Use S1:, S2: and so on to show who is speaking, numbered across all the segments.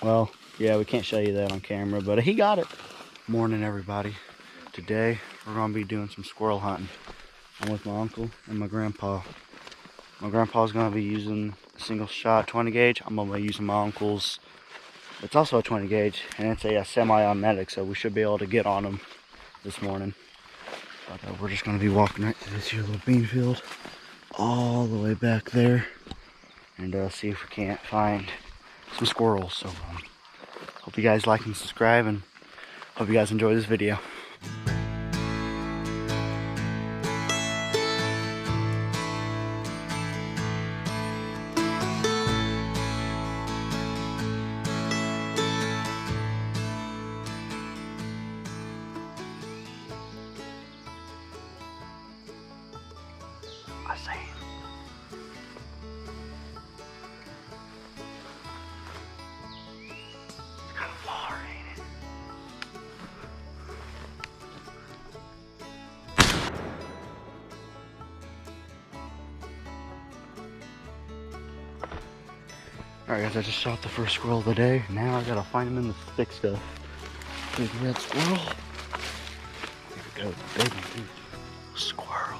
S1: Well, yeah, we can't show you that on camera, but he got it. Morning, everybody. Today, we're going to be doing some squirrel hunting. I'm with my uncle and my grandpa. My grandpa's going to be using a single shot 20 gauge. I'm going to be using my uncle's. It's also a 20 gauge, and it's a semi-automatic, so we should be able to get on them this morning. But we're just going to be walking right through this here little bean field, all the way back there, and see if we can't find some squirrels. So hope you guys like and subscribe, and hope you guys enjoy this video. I see him. It's kind of far, ain't it? Alright guys, I just shot the first squirrel of the day. Now I gotta find him in the thick stuff. Big red squirrel. Here we go, baby squirrel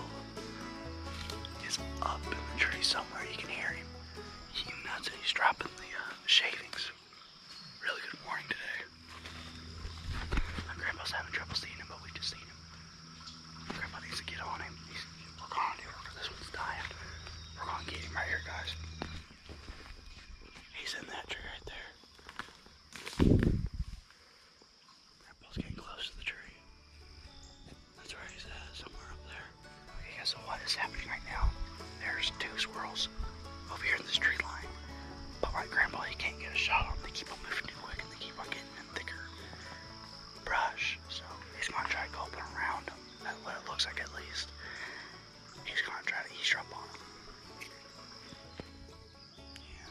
S1: is up in the tree somewhere. You can hear him. He's dropping the shavings. Really good morning today. My grandpa's having trouble seeing him, but we just seen him. My grandpa needs to get on him. We're gonna do it. This one's dying. We're gonna get him right here, guys. He's in that tree right there. Grandpa's getting close to the tree. That's where he's at, somewhere up there. Okay, guys, so what is happening right now? There's two squirrels over here in this tree line. But my grandpa, he can't get a shot on them. They keep on moving too quick and they keep on getting in thicker brush. So he's gonna try gulping around them. That's what it looks like, at least. He's gonna try to eavesdrop on them. Yeah.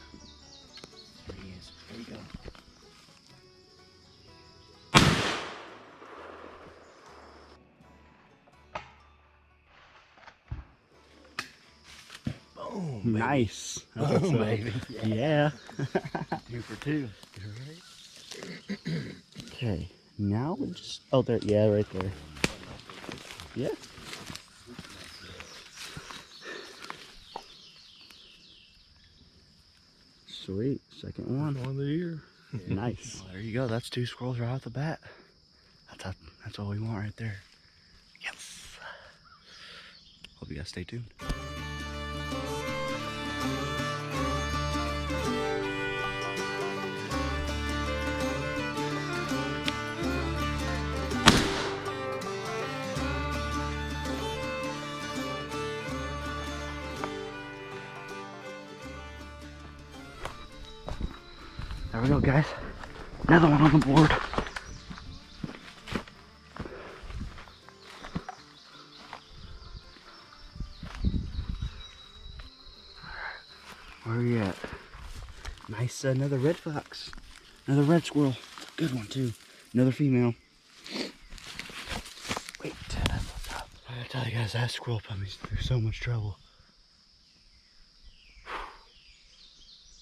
S1: There he is. There you go.
S2: Boom,
S1: Nice.
S2: Boom, baby.
S1: Yeah.
S2: 2 for 2.
S1: Okay. Now we just. Oh, there. Yeah, right there. Yeah. Sweet. Second one.
S2: On the ear.
S1: Nice. Well, there you go. That's 2 squirrels right off the bat. That's all we want right there. Yes. Hope you guys stay tuned. There we go, guys. Another one on the board. Where are you at? Nice, another red fox. Another red squirrel. Good one, too. Another female. Wait, I gotta tell you guys, that squirrel puppies, they're so much trouble.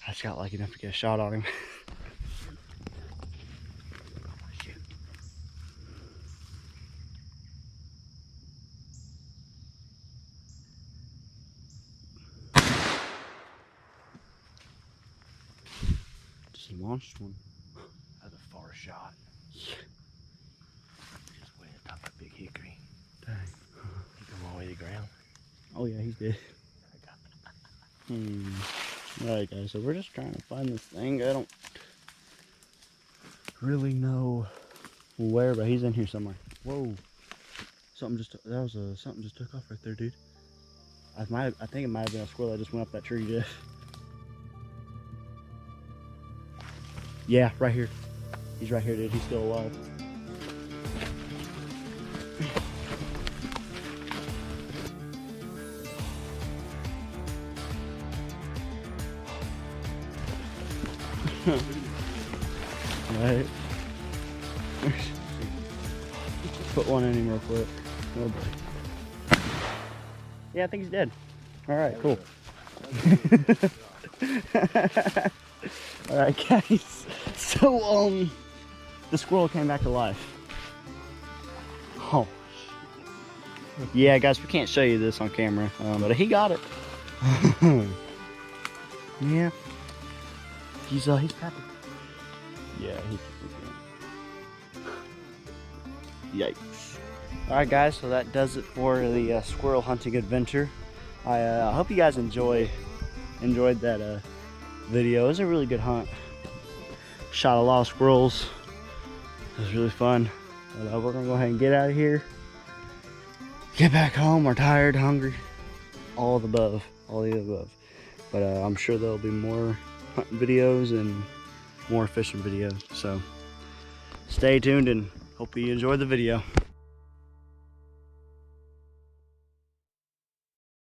S1: I just got lucky enough to get a shot on him. Just launched one.
S2: That's a far shot.
S1: Yeah.
S2: Just way atop a big hickory.
S1: Dang.
S2: He come all the way to the ground.
S1: Oh yeah, he's dead. Alright guys, so we're just trying to find this thing. I don't really know where, but he's in here somewhere. Whoa. Something just took off right there, dude. I think it might have been a squirrel that just went up that tree, Jeff. Yeah, right here. He's right here, dude. He's still alive. Right. Put one in him real quick. Oh boy. Yeah, I think he's dead. Alright, cool. All right, guys. So, the squirrel came back to life. Oh. Yeah, guys, we can't show you this on camera, but he got it. Yeah. He's happy. Yeah, yikes. All right, guys, so that does it for the squirrel hunting adventure. I hope you guys enjoyed that video. It was a really good hunt. Shot a lot of squirrels. It was really fun. But, we're gonna go ahead and get out of here. Get back home. We're tired, hungry, all of the above, But I'm sure there'll be more hunting videos and more fishing videos. So stay tuned and hope you enjoyed the video.